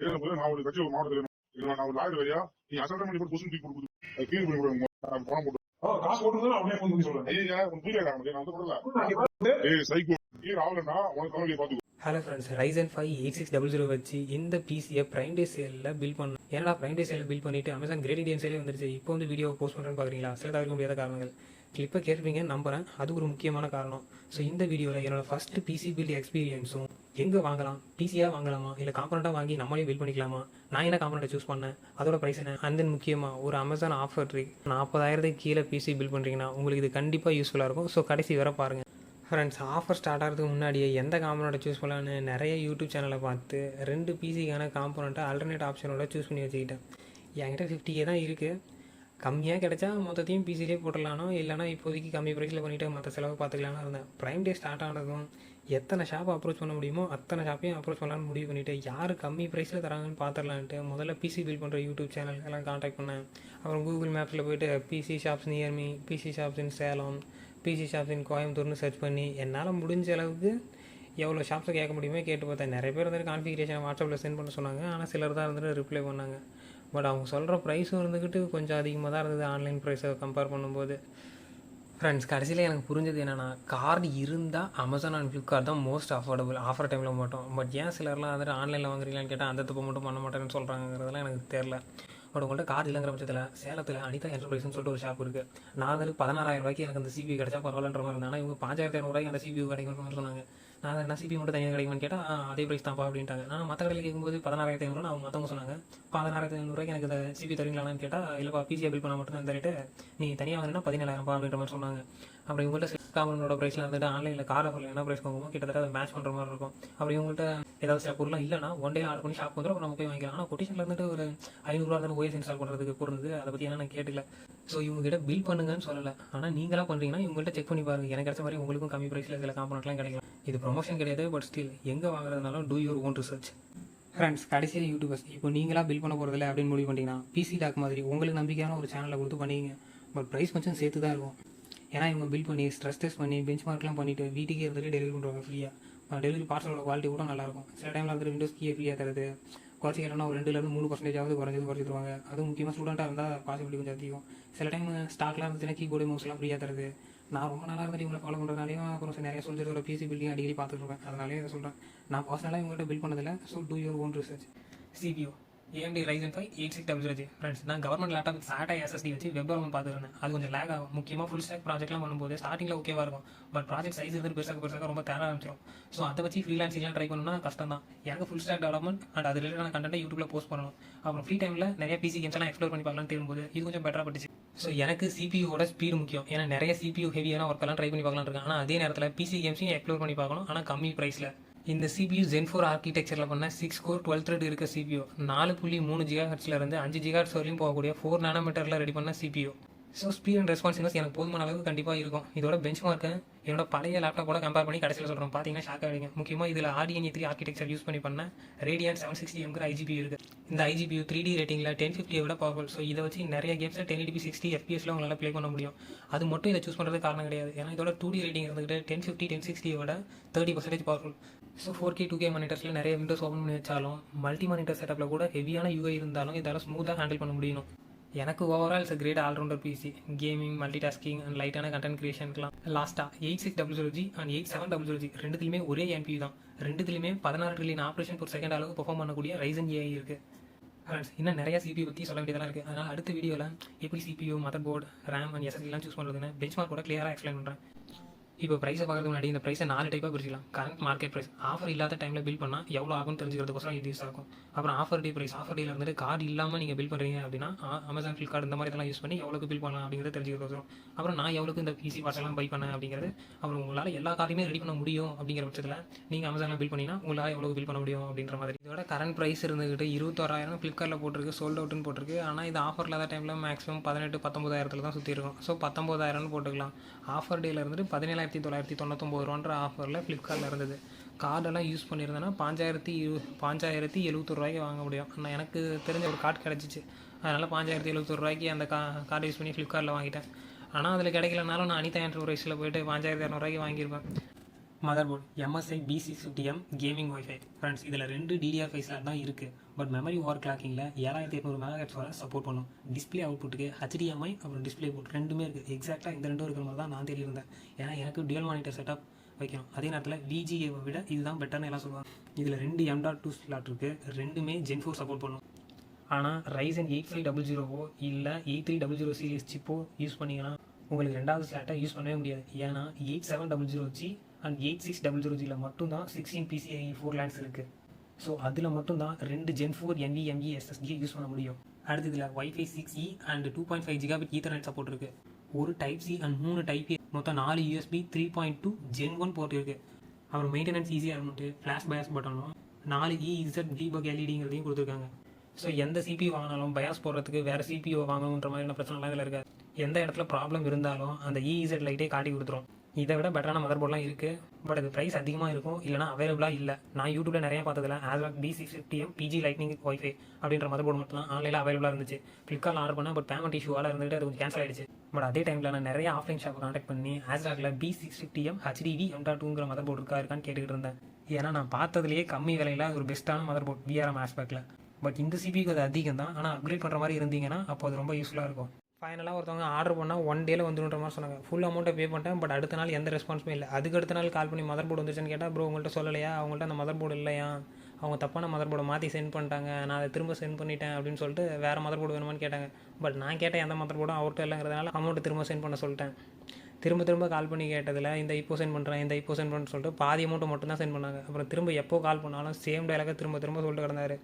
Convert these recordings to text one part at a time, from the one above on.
நான் ஒரு கட்சி ஒரு மாவட்டத்தில் நான் ஒரு லாயர் வரையா நீ அசல்ட் பண்ணி போட்டு கொஸ்டின் தூக்கி கொடுக்குது அது கீழ் பண்ணி விடுங்க பணம் போட்டு காசு போட்டு அவனே ஃபோன் பண்ணி சொல்றேன் ஐயா உன் புரியல நான் வந்து போடல சைக்கோ கீழ் ஆகலன்னா உனக்கு தலைவலியை பார்த்துக்கோ. ஹலோ ஃப்ரெண்ட்ஸ், Ryzen 5 8600 வச்சு இந்த பிசியை ப்ரைம் டே சேலில் பில் பண்ணணும். ஏன்னா ப்ரைம் டே சேலில் பில் பண்ணிவிட்டு அமேசான் கிரேட் இண்டியன் சேலே வந்துருச்சு. இப்போ வந்து வீடியோ போஸ்ட் பண்ணுறேன்னு பார்க்குறீங்களா? சில தவிர்க்க முடியாத காரணங்கள் கிளிப்பை கேட்பீங்கன்னு நம்புகிறேன். அது ஒரு முக்கியமான காரணம். ஸோ இந்த வீடியோவில் என்னோடய ஃபஸ்ட்டு பிசி பில்ட் எக்ஸ்பீரியன்ஸும் எங்கே வாங்கலாம், பிசியாக வாங்கலாமா இல்லை காம்பனண்ட்டாக வாங்கி நம்மளே பில் பண்ணிக்கலாமா, நான் என்ன காம்பனண்ட்டை சூஸ் பண்ணேன், அதோட ப்ரைஸ் என்ன, அண்ட் தென் முக்கியமாக ஒரு அமேசான் ஆஃபர் ட்ரிக் 40,000 கீழே பிசி பில் பண்ணுறீங்கன்னா உங்களுக்கு இது கண்டிப்பாக யூஸ்ஃபுல்லாக இருக்கும். ஸோ கடைசி வர பாருங்கள். ஃப்ரெண்ட்ஸ், ஆஃபர் ஸ்டார்ட் ஆகிறதுக்கு முன்னாடியே எந்த காம்பனண்ட்டை சூஸ் பண்ணலான்னு நிறைய யூடியூப் சேனலை பார்த்து 2 பிசிக்கான காம்பனண்ட்டை ஆல்டர்னேட் ஆப்ஷனோட சூஸ் பண்ணி வச்சுக்கிட்டேன். என்கிட்ட 50K தான் இருக்குது. கம்மியாக கிடைச்சா மொத்தத்தையும் பிசிலே போட்டுடலானோ, இல்லைனா இப்போதைக்கு கம்மி ப்ரைஸில் பண்ணிவிட்டு மற்ற செலவு பார்த்துக்கலான்னு இருந்தேன். ப்ரைம் டே ஸ்டார்ட் ஆனதும் எத்தனை ஷாப்பை அப்ரோச் பண்ண முடியுமோ அத்தனை ஷாப்பையும் அப்ரோச் பண்ணலான்னு முடிவு பண்ணிவிட்டு யார் கம்மி ப்ரைஸில் தராங்கன்னு பார்த்துடலான்ட்டு முதல்ல பிசி பில் பண்ணுற யூடியூப் சேனல் எல்லாம் காண்டாக்ட் பண்ணேன். அப்புறம் கூகுள் மேப்ஸில் போய்ட்டு PC shops near me, PC shops in Salem, PC shops in கோயம்புத்தூர்னு சர்ச் பண்ணி என்னால் முடிஞ்ச அளவுக்கு எவ்வளோ ஷாப்ஸை கேட்க முடியுமோ கேட்டு பார்த்தேன். நிறைய பேர் வந்துட்டு கான்ஃபிகரேஷன் வாட்ஸ்அப்பில் சென்ட் பண்ண சொன்னாங்க. ஆனால் சிலர் தான் வந்துட்டு ரிப்ளை பண்ணாங்க. பட் அவங்க சொல்கிற ப்ரைஸும் இருந்துக்கிட்டு கொஞ்சம் அதிகமாக தான் இருந்தது ஆன்லைன் ப்ரைஸை கம்பேர் பண்ணும்போது. ஃப்ரெண்ட்ஸ், கடைசியில் எனக்கு புரிஞ்சது என்னென்னா, கார்டு இருந்தால் அமேசான் அண்ட் ஃப்ளிப்கார்ட் தான் மோஸ்ட் அஃபோர்டபுள் ஆஃபர் டைமில் மட்டும். பட் ஏன் சிலர்லாம் வந்துட்டு ஆன்லைனில் வாங்குறீங்களான்னு கேட்டால் அந்த தப்பு மட்டும் பண்ண மாட்டேன்னு சொல்கிறாங்கிறதெல்லாம் எனக்கு தெரில. பட் உங்கள்கிட்ட கார்டு இல்லைங்கிற பட்சத்தில் சேலத்தில் அனிதா என்டர்பிரைஸ்னு சொல்லிட்டு ஒரு ஷாப் இருக்குது. நான் வந்துட்டு 16,000 ரூபாய்க்கு எனக்கு அந்த சிபியூ கிடைச்சா பரவாயில்லன்ற மாதிரி இருந்தேன். ஆனால் இவங்க 5,500 ரூபாய்க்கு அந்த சிபியூ கிடைக்கும்னு மாதிரி சொன்னாங்க. நான் என்ன சிபி மட்டும் தனியாக கிடைக்கும்னு கேட்டால் அதே ப்ரைஸ் தான்ப்பா அப்படின்ட்டாங்க. நான் மற்ற கடையில் கேட்கும்போது 16,500 அவங்க மற்றவங்க சொன்னாங்க. 16,500 ரூபாய்க்கு எனக்கு அந்த சிபி தருவீங்களான்னு கேட்டால் இல்லைப்பா பிசியை பில் பண்ண மட்டும் தான் தரிட்டு நீ தனியாக வாங்கினா 17,000 அப்படின்ற மாதிரி சொன்னாங்க. அப்படி இவங்கள்ட்ட காமனோட ப்ரைஸில் வந்துட்டு ஆன்லைனில் கார் ஆஃபரில் என்ன ப்ரைஸ் வாங்குமோ கிட்டத்தட்ட அதை மேட்ச் பண்ணுற மாதிரி இருக்கும். அப்படி இவங்கள்ட்ட ஏதாவது சில பொருளாக இல்லைனா ஒன் டே ஆர்டர் பண்ணி ஷாப் வந்துடும், அப்புறம் நம்ம போய் வாங்கிக்கலாம். ஆனால் கொட்டேஷனில் இருந்துட்டு ஒரு 500 ரூபா இருந்தாலும் ஓஎஸ் இன்ஸ்டால் பண்ணுறதுக்கு பொருந்தது. அதை பற்றி என்ன நான் கேட்கல. ஸோ இவங்ககிட்ட பில் பண்ணுங்கன்னு சொல்லலை. ஆனால் நீங்களாக பண்ணுறீங்கன்னா இவங்கள்ட்ட செக் பண்ணி பாருங்கள். எனக்கு கிடைச்ச மாதிரி உங்களுக்கும் கம்மி ப்ரைஸில் சில காம்பனண்ட்லாம் கிடைக்கலாம். இது ப்ரொமோஷன் கிடையாது. பட் ஸ்டில் எங்கே வாங்குறதுனாலும் do your own research. Friends, கடைசியில் யூடியூபர்ஸ் இப்போ நீங்களாக பில் பண்ண போகிறதில்ல அப்படின்னு முடிவு பண்ணிங்கன்னா பிசி டாக் மாதிரி உங்களுக்கு நம்பிக்கையான ஒரு சேனலை கொடுத்து பண்ணிங்க. பட் ப்ரைஸ் கொஞ்சம் சேர்த்து தான் இருக்கும். ஏன்னா இவங்க பில் பண்ணி ஸ்ட்ரெஸ் டெஸ்ட் பண்ணி பெஞ்ச் மார்க்லாம் பண்ணிவிட்டு வீட்டுக்கே இருந்துட்டு டெலிவரி பண்ணுவாங்க ஃப்ரீயாக. டெலிவரி பார்சலோட குவாலிட்டி கூட நல்லாயிருக்கும். சில டைமில் வந்துட்டு விண்டோஸ் கீயை ஃப்ரீயாக தருது. குறைச்சி கேட்டோம்னா ஒரு 2-3% குறைச்சி தருவாங்க. அதுவும் முக்கியமாக ஸ்டூடெண்ட்டாக இருந்தால் பாசிபிலிட்டி கொஞ்சம் அதிகம். சில டைம் ஸ்டாக்லாம் இருந்துச்சுன்னா கீபோர்டு மவுஸ்லாம் ஃப்ரீயாக தருது. நான் ரொம்ப நாளாக இருந்துட்டு இவங்களை ஃபாலோ பண்ணுறதுனாலையும் அப்புறம் நிறைய சொல்லிட்டு ஒரு பிசி பில்டிங் அடிக்கடி பார்த்துருக்கேன். அதனாலே இதை சொல்கிறேன். நான் பர்சனலாக இவங்கள்ட்ட பில் பண்ணதில்லை. So two your own research. CPU AMD Ryzen 5 8600. Friends, நான் கவர்மெண்ட் லேப்டாப் SATA SSD வச்சு வெப் டெவலப்மெண்ட் பார்த்துருந்தேன். அது கொஞ்சம் லேக் ஆகும். முக்கியமாக ஃபுல் ஸ்டாக் ப்ராஜெக்ட்லாம் பண்ணும்போது ஸ்டார்டிங்கில் ஓகேவாக இருக்கும். பட் ப்ராஜெக்ட் சைஸ் வந்து பெருசாக ரொம்ப தேர ஆரம்பிச்சிடும். ஸோ அதை வச்சு ஃப்ரீலான்சிங்லாம் ட்ரை பண்ணணும்னா கஷ்டம் தான். எனக்கு ஃபுல் ஸ்டாக் டெவலப்மெண்ட் அண்ட் அது ரிலேட்டான கண்டென்ட் யூடியூப்ல போஸ்ட் பண்ணணும். அப்புறம் ஃப்ரீ டைமில் நிறைய பிசி கேம்ஸ் எல்லாம் எக்ஸ்ப்ளோர் பண்ணி பார்க்கலாம்னு தேடும்போது இது கொஞ்சம் பெட்டராக பட்டுச்சு. ஸோ எனக்கு சிபியூவோட ஸ்பீடு முக்கியம். ஏன்னா நிறைய சிபியூ ஹெவியான ஒர்க்கெல்லாம் ட்ரை பண்ணி பார்க்கலான்னு இருக்கேன். ஆனால் அதே நேரத்தில் பிசி கேம்ஸையும் எக்ஸ்ப்ளோர் பண்ணி பார்க்கணும். ஆனால் கம்மி ப்ரைஸில். இந்த CPU Zen 4 ஆர்கிடெக்சரில் பண்ண 6 கோர் 12 த்ரெட் இருக்க CPU 4.3 GHz இருந்து 5 GHz வரையும் போகக்கூடிய 4 நானோமீட்டரில் ரெடி பண்ண CPU. So speed and responsiveness எனக்கு போதுமான அளவுக்கு கண்டிப்பாக இருக்கும். இதோட பெஞ்ச் மார்க்கை என்னோட பழைய லேப்டாப்போட கம்பேர் பண்ணி கடைசியில் சொல்கிறோம். பார்த்தீங்கன்னா ஷாக் ஆகிடுங்க. முக்கியமாக இதில் RDNA 3 ஆர்கிடெக்சர் யூஸ் பண்ணி பண்ண Radeon 760M IGPU இருக்குது. இந்த IGPU 3D ரேட்டிங்கில் 1050 விட பவர்ஃபுல். ஸோ இதை வச்சு நிறைய கேம்ஸில் 1080p 60 FPS உங்களால் ப்ளே பண்ண முடியும். அது மட்டும் இதை சூஸ் பண்ணுறது காரணம் கிடையாது. ஏன்னா இதோட 2D ரேட்டிங் இருந்துகிட்டு 1050 1060 விட 30% பவர்ஃபுல். ஸோ 4K 2K மானிட்டர்ஸில் நிறைய விண்டோஸ் ஓப்பன் பண்ணி வச்சாலும் மல்டி மானிட்டர் செட்டப்பில் கூட ஹெவியான UI இருந்தாலும் இதால் ஸ்மூத்தாக ஹேண்டில் பண்ண முடியும். எனக்கு overall it's great allrounder PC. Gaming, multitasking and லைட்டான கண்டென்ட் கிரியேஷனுக்குலாம். லாஸ்ட்டாக 8600G அண்ட் 8700G ரெண்டுத்துலையுமே ஒரே MP தான். ரெண்டுத்துலையுமே 16 ட்ரில்லியன் ஆப்ரேஷன் per செகண்ட் அளவுக்கு பெர்ஃபார்ம் பண்ணக்கூடிய Ryzen AI இருக்குது. ஃப்ரெண்ட்ஸ், இன்னும் நிறைய CPU பற்றி சொல்ல வேண்டியதெல்லாம் இருக்குது. அதனால் அடுத்த வீடியோவில் எப்படி CPU, motherboard, RAM and SSDலாம் சூஸ் பண்ணுறதுன்னு பெஞ்ச் மார்க் கூட கிளியராக எக்ஸ்பிளைன் பண்ணுறேன். இப்போ ப்ரைஸை பார்க்கறதுக்கு முன்னாடி இந்த ப்ரைஸை 4 டைப்பாக பிரிச்சிக்கலாம். கரண்ட் மார்க்கெட் ப்ரைஸ், ஆஃபர் இல்லாத டைமில் பில் பண்ணால் எவ்வளோ ஆகும்னு தெரிஞ்சுக்கிறதுக்கோசரம் இது யூஸ் ஆகும். அப்புறம் ஆஃபர் டே ப்ரைஸ், ஆஃபர் டேல வந்துட்டு கார்டு இல்லாமல் நீங்கள் பில் பண்ணுறீங்க அப்படின்னா அமேசான் ஃப்ளிப்கார்ட் இந்த மாதிரி இதெல்லாம் யூஸ் பண்ணி எவ்வளோக்கு பில் பண்ணலாம் அப்படிங்கிறத தெரிஞ்சுக்கிறதுக்கோசரம். அப்புறம் நான் எவ்வளோக்கு இந்த பிசி பார்ட்ஸ்லாம் பை பண்ணேன் அப்படிங்கிறது. அப்புறம் உங்களால் எல்லா கார்டையுமே ரெடி பண்ண முடியும் அப்படிங்கிற பட்சத்தில் நீங்கள் அமேசானில் பில் பண்ணிங்கன்னா உங்களால் எவ்வளோக்கு பில் பண்ண முடியும் அப்படின்ற மாதிரி. இதோட கரண்ட் ப்ரைஸ் இருந்துக்கிட்டு 21,000 ஃப்ளிப்கார்ட்டில் போட்டிருக்கு, சோல்ட் அவுட்னு போட்டிருக்கு. ஆனால் இது ஆஃபர் இல்லாத டைமில் மேக்ஸிமம் 18-19,000 தான் சுற்றி இருக்கும். ஸோ 19,000 போட்டுக்கலாம். ஆஃபர் டேல இருந்துட்டு 17,999 ஆஃபரில் ஃப்ளிப்கார்ட்டில் இருந்தது. கார்டெல்லாம் யூஸ் பண்ணியிருந்தேன்னா 5,071 ரூபாய்க்கு வாங்க முடியும். நான் எனக்கு தெரிஞ்ச ஒரு கார்டு கிடச்சிச்சு. அதனால் 5,071 ரூபாய்க்கு அந்த கார்டு யூஸ் பண்ணி ஃப்ளிப்கார்ட்டில் வாங்கிட்டேன். ஆனால் அதில் கிடைக்கலனாலும் நான் அனிதா என்டர்பிரைஸில் போய்ட்டு 5,200 ரூபாய்க்கு வாங்கியிருப்பேன். Motherboard MSI B650M gaming wifi. Friends இதில் 2 DDR5 ஸ்லாட் தான் இருக்குது. பட் மெமரி ஓவர் கிளாக்கிங்கில் 7800 MHz வரை சப்போர்ட் பண்ணும். டிஸ்பிளே அவுட்புட்டுக்கு HDMI அப்புறம் டிஸ்பிளே போர்ட் ரெண்டுமே இருக்குது. எக்ஸாக்டாக இந்த ரெண்டும் இருக்கிற மாதிரி தான் நான் தெரியிருந்தேன். ஏன்னா எனக்கு டியூல் மானிட்டர் செட்டப் வைக்கணும். அதே நேரத்தில் VGA-வை விட இதுதான் பெட்டர்னு எல்லாம் சொல்லுவாங்க. இதில் 2 M.2 ஸ்லாட் இருக்குது. ரெண்டுமே Gen 4 சப்போர்ட் பண்ணும். ஆனால் Ryzen 8500 இல்லை 8300 சீரிஸ் சிப்போ யூஸ் பண்ணிங்கன்னா உங்களுக்கு ரெண்டாவது ஸ்லாட்டை யூஸ் பண்ணவே முடியாது. ஏன்னா 8700G அண்ட் 8600Gயில் மட்டும்தான் 16 PCIe 4 லேண்ட்ஸ் இருக்குது. ஸோ அதில் மட்டும்தான் 2 Gen 4 NVMe SSD யூஸ் பண்ண முடியும். அடுத்து இதில் Wi-Fi 6E and 2.5 Gigabit Ethernet support இருக்குது. ஒரு Type C and 3 Type A மொத்தம் 4 USB 3.2 Gen 1 போர்ட் இருக்குது. அப்புறம் மெயின்டெனன்ஸ் ஈஸியாக இருக்கணும்ட்டு ஃப்ளாஷ் பயாஸ் பட்டனும் 4 EZ debug LEDங்கிறதையும் கொடுத்துருக்காங்க. ஸோ எந்த CPU வாங்கினாலும் பயாஸ் போடுறதுக்கு வேறு CPU வாங்கணுன்ற மாதிரியான பிரச்சனைலாம் இதில் இருக்காது. எந்த இடத்துல ப்ராப்ளம் இருந்தாலும் அந்த EZ லைட்டே காட்டி கொடுத்துரும். இதை விட பெட்டரான மதர் போர்ட்லாம் இருக்குது. பட் அது ப்ரைஸ் அதிகமாக இருக்கும், இல்லைனா அவைலபிளாக இல்லை. நான் யூடியூப்பில் நிறைய பார்த்ததில்ல. ASRock B650M PG lightning wifi அப்படின்ற மதர் போர்டு மட்டும் தான் ஆன்லைனில் அவைலபிளாக இருந்துச்சு. ஃப்ளிப்கார்ட்டில் ஆர்டர் பண்ணேன். பட் பேமெண்ட் இஷ்யூவால் இருந்துட்டு அது கொஞ்சம் கேன்சல் ஆகிடுச்சு. பட் அதே டைமில் நான் நிறைய ஆஃப்லைன் ஷாப்பை கான்டாக்ட் பண்ணி ASRockல B650M HDV M.2ங்கிற மதர் போர்டு இருக்கான்னு கேட்டுக்கிட்டு இருந்தேன். ஏன்னா நான் பார்த்ததுலேயே கம்மி விலையில் ஒரு பெஸ்ட்டான மதர் போர்ட் VRM ஆஸ்பெக்டில். பட் இந்த சிபிக்கு அது அதிகம் தான். ஆனால் அப்கிரேட் பண்ணுற மாதிரி இருந்தீங்கன்னா அப்போ அது ரொம்ப யூஸ்ஃபுல்லாக இருக்கும். ஃபைனலாக ஒருத்தவங்க ஆர்டர் பண்ணால் 1 டேல வந்துடுன்ற மாதிரி சொன்னாங்க. ஃபுல் அமௌண்ட்டை பே பண்ணிட்டேன். பட் அடுத்த நாள் எந்த ரெஸ்பான்ஸுமே இல்லை. அதுக்கு அடுத்த நாள் கால் பண்ணி மதர் போர்டு வந்துச்சுன்னு கேட்டால் ப்ரோ உங்கள்கிட்ட சொல்லலையா, அவங்கள்ட்ட அந்த மதர் போர்டு இல்லையா, அவங்க தப்பான மதர் போர்டை மாற்றி சென்ட் பண்ணிட்டாங்க, நான் அதை திரும்ப சென்ட் பண்ணிட்டேன் அப்படின்னு சொல்லிட்டு வேறு மதர் போர்டு வேணுமான்னு கேட்டாங்க. பட் நான் கேட்டேன் எந்த மதர் போர்டும் அவர்கிட்ட இல்லைங்கிறதுனால அமௌண்ட்டு திரும்ப சென்ட் பண்ண சொல்லிட்டேன். திரும்ப கால் பண்ணி கேட்டதில் இந்த இப்போ சென்ட் பண்ணுறேன் சொல்லிட்டு பாதி அமௌண்ட்டு மட்டும் தான் சென்ட் பண்ணாங்க. அப்புறம் திரும்ப எப்போ கால் பண்ணாலும் சேம் டைலாக திரும்ப சொல்லிட்டு கிடந்தாரு.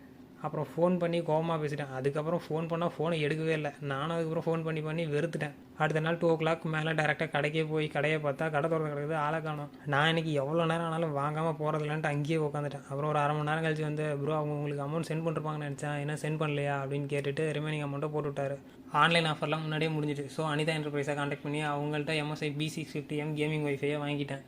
அப்புறம் ஃபோன் பண்ணி கோவமாக பேசிட்டேன். அதுக்கப்புறம் ஃபோன் பண்ணால் ஃபோனை எடுக்கவே இல்லை. நானும் அதுக்கப்புறம் ஃபோன் பண்ணி வெறுத்துட்டேன். அடுத்த நாள் 2 o'clock மேலே டேரெக்டாக கடைக்கே போய் கடையை பார்த்தா கடை திறந்து கிடக்குது, ஆளை காணோம். நான் இன்றைக்கி எவ்வளோ நேரம் ஆனாலும் வாங்காமல் போகிறதில்லன்ட்டு அங்கேயே உட்காந்துட்டேன். அப்புறம் ஒரு 1/2 மணி நேரம் கழிச்சு வந்து ப்ரோ அவங்க உங்களுக்கு அமௌண்ட் சென்ட் பண்ணிருப்பாங்கன்னு நினச்சேன், என்ன சென்ட் பண்ணலையா அப்படின்னு கேட்டுட்டு ரிமைனிங் அமௌண்ட்டை போட்டு விட்டாரு. ஆன்லைன் ஆஃபர்லாம் முன்னாடியே முடிஞ்சிட்டு. ஸோ அனிதா என்டர்பிரைஸை கான்டாக்ட் பண்ணி அவங்கள்ட்ட MSI B650M கேமிங் ஒய்ஃபையை வாங்கிட்டேன்.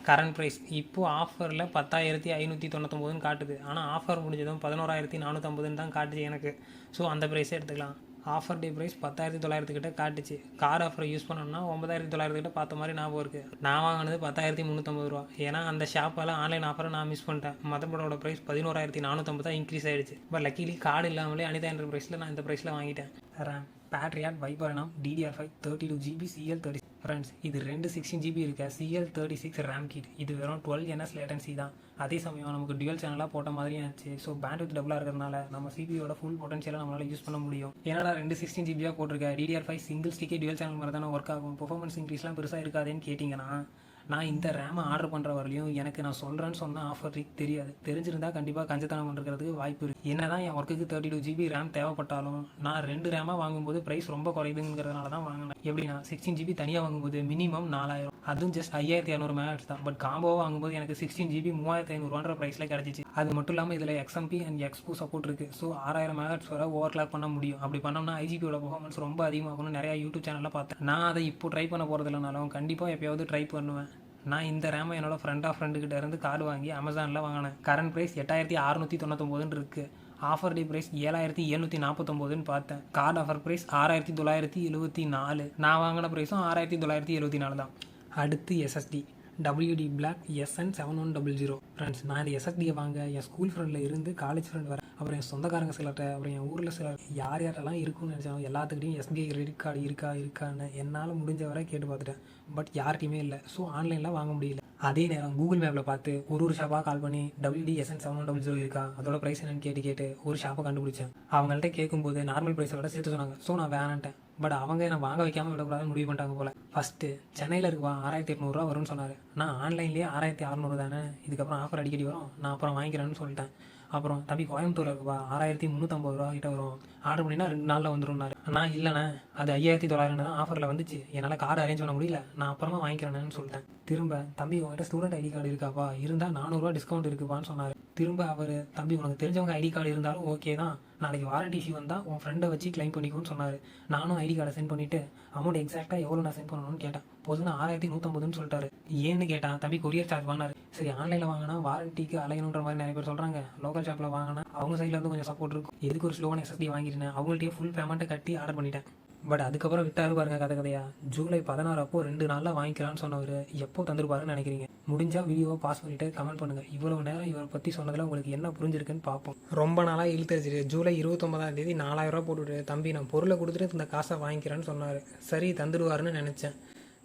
கரண்ட் ப்ரைஸ் இப்போது ஆஃபரில் 10,599 காட்டுது. ஆனால் ஆஃபர் முடிஞ்சதும் 11,450 தான் காட்டுச்சு எனக்கு. ஸோ அந்த ப்ரைஸே எடுத்துக்கலாம். ஆஃபர் டே ப்ரைஸ் 10,900 கிட்ட காட்டுச்சு. கார் ஆஃபரை யூஸ் பண்ணோம்னா 9,900 கிட்ட பார்த்த மாதிரி ஞாபகம் இருக்குது. நான் வாங்கினது 10,350 ரூபா. ஏன்னா அந்த ஷாப்பால் ஆன்லைன் ஆஃபரை நான் மிஸ் பண்ணிட்டேன். மதப்படோட ப்ரைஸ் 11,450 தான் இன்க்ரீஸ் ஆகிடுச்சு. பட் லக்கிலி கார்டு இல்லாமலே அனிதா என்டர்பிரைஸில் நான் இந்த ப்ரைஸில் வாங்கிட்டேன். RAM patriot வைபரணம் DDR5 32GB CL30. Friends இது 2 16GB இருக்க CL36 ரேம் கிட். இது வெறும் 12 NS லேட்டன்சி தான். அதே சமயம் நமக்கு டியூல் சேனலாக போட்ட மாதிரியும் இருந்துச்சு. ஸோ பேண்ட்வித் டபுளாக இருக்கிறதுனால நம்ம CPUவோட ஃபுல் பொட்டன்ஷியலாக நம்மளால் யூஸ் பண்ண முடியும். ஏன்னா 2 16GB போட்டிருக்கேன். DDR5 சிங்கிள் ஸ்டிக்கே டியூல் சேனல் மாதிரி தானே ஒர்க் ஆகும். பெர்ஃபார்மன்ஸ் இன்க்ரீஸ்லாம் பெருசாக இருக்காதுன்னு கேட்டிங்கன்னா நான் இந்த ரேமை ஆர்டர் பண்ணுற வரலையும் எனக்கு நான் சொல்கிறேன்னு சொன்ன ஆஃபர் தெரியாது. தெரிஞ்சிருந்தா கண்டிப்பாக கஞ்சத்தனம் பண்ணுறதுக்கு வாய்ப்பு இருக்குது. என்ன தான் என் ஒர்க்குக்கு 32GB ரேம் தேவைப்பட்டாலும் நான் 2 ரேமாக வாங்கும்போது ப்ரைஸ் ரொம்ப குறையுதுங்கிறதுனால தான் வாங்கினேன். எப்படின்னா 16GB தனியாக வாங்கும்போது மினிமம் 4,000, அதுவும் ஜஸ்ட் 5,200 MHz தான். பட் காம்போவாக வாங்கும்போது எனக்கு 16GB 3,500 ப்ரைஸில் கிடச்சிச்சு. அது மட்டும் இல்லாமல் இதில் XMP அண்ட் XPO சப்போர்ட் இருக்குது. ஸோ 6,000 MHz வரை ஓவர் கிளாக் பண்ண முடியும். அப்படி பண்ணோம்னா IGPயோட பெர்ஃபார்மன்ஸ் ரொம்ப அதிகமாகணும்னு நிறையா யூடியூப் சேனலில் பார்த்தேன். நான் அதை இப்போ ட்ரை பண்ண போகிறது இல்லைனாலும் கண்டிப்பாக எப்போயாவது ட்ரை பண்ணுவேன். நான் இந்த ரேமை என்னோட ஃப்ரெண்டுக்கிட்ட இருந்து கார்டு வாங்கி அமேசானில் வாங்கினேன். கரண்ட் ப்ரைஸ் 8,699 இருக்குது. ஆஃபர் டே ப்ரைஸ் 7,749 பார்த்தேன். Card offer price 6,974. நான் வாங்கின ப்ரைஸும் 6,974 தான். அடுத்து SSD WD Black SN7100. Friends நான் இந்த SSDயை வாங்க என் ஸ்கூல் ஃப்ரெண்டில் இருந்து காலேஜ் ஃப்ரெண்ட் வர, அப்புறம் என் சொந்தக்காரங்க சிலர்கிட்ட, அப்புறம் என் ஊரில் சிலர் யாரெல்லாம் இருக்குன்னு நினச்சாலும் எல்லாத்துக்கிட்டையும் SBI கிரெடிட் கார்டு இருக்கான்னு என்னால் முடிஞ்ச வரை கேட்டு பார்த்துட்டேன். பட் யார்கிட்டையுமே இல்லை. ஸோ ஆன்லைனில் வாங்க முடியல. அதே நேரம் கூகுள் மேப்பில் பார்த்து ஒரு ஷாப்பாக கால் பண்ணி WD SN7100 இருக்கா, அதோட ப்ரைஸ் என்னன்னு கேட்டு ஒரு ஷாப்பை கண்டுபிடிச்சேன். அவங்கள்ட்ட கேட்கும்போது நார்மல் ப்ரைஸை விட சேர்த்து சொன்னாங்க. ஸோ நான் வேணான்ட்டேன். பட் அவங்க என்னை வாங்க வைக்காமல் விடக்கூடாதுன்னு முடிவு பண்ணிட்டாங்க போல். ஃபஸ்ட்டு சென்னையில் இருக்குவா 6,800 வரும்னு சொன்னார். நான் ஆன்லைன்லேயே 6,600 தானே, இதுக்கப்புறம் ஆஃபர் அடிக்கடி வரும், நான் அப்புறம் வாங்கிக்கிறேன்னு சொல்லிட்டேன். அப்புறம் தம்பி கோயம்புத்தூர் இருக்குவா 6,350 கிட்ட வரும், ஆர்டர் பண்ணினா 2 நாளில் வந்துடும்னாரு. நான் இல்லைண்ணே அது 5,900 தான் ஆஃபரில் வந்துச்சு, என்னால் கார்டு அரேஞ்ச் பண்ண முடியல, நான் அப்புறமா வாங்கிக்கிறேன்னு சொல்லிட்டேன். திரும்ப தம்பி உங்கள்கிட்ட ஸ்டூடெண்ட் ஐடி கார்டு இருக்காப்பா, இருந்தால் 400 டிஸ்கவுண்ட் இருக்குப்பான்னு சொன்னார். திரும்ப அவர் தம்பி உனக்கு தெரிஞ்சவங்க ஐடி கார்டு இருந்தாலும் ஓகே தான், நாளைக்கு வாரண்டி இஷ்யூ வந்தால் உன் ஃப்ரெண்டை வச்சு கிளைம் பண்ணிக்கோன்னு சொன்னார். நானும் ஐடி கார்டை சென்ட் பண்ணிவிட்டு அமௌண்ட் எக்ஸாக்டாக எவ்வளோ நான் சென்ட் பண்ணணும்னு கேட்டேன். போதுன்னா 6,150 சொல்லிட்டாரு. ஏன்னு கேட்டான், தம்பி கொரியர் சார்ஜ் பண்ணார். சரி ஆன்லைனில் வாங்கினா வாரண்டிக்கு அலையணுன்ற மாதிரி நிறைய பேர் சொல்கிறாங்க. லோக்கல் ஷாப்பில் வாங்கினா அவங்க சைடில் வந்து கொஞ்சம் சப்போர்ட் இருக்கும். எதுக்கு ஒரு ஸ்லோவான SSD வாங்கிட்டேன். அவங்கள்ட்டே ஃபுல் பேமெண்ட்டை கட்டி ஆர்டர் பண்ணிட்டேன். பட் அதுக்கப்புறம் விட்டாரு பாருங்க கதையா. ஜூலை 16 அப்போ 2 நாளில் வாங்கிக்கலாம்னு சொன்னவர் எப்போ தந்துருப்பாருன்னு நினைக்கிறீங்க? முடிஞ்சால் வீடியோவை பாஸ் பண்ணிவிட்டு கமெண்ட் பண்ணுங்கள். இவ்வளவு நேரம் இவரை பற்றி சொன்னதில் உங்களுக்கு என்ன புரிஞ்சிருக்குன்னு பார்ப்போம். ரொம்ப நாளாக இழுத்தடிச்சிரு. ஜூலை 29ஆம் தேதி 4000 ரூபா போட்டுவிட்டு தம்பி நான் பொருளை கொடுத்துட்டு இந்த காசை வாங்கிக்கிறேன்னு சொன்னார். சரி தந்துடுவாருன்னு நினச்சேன்.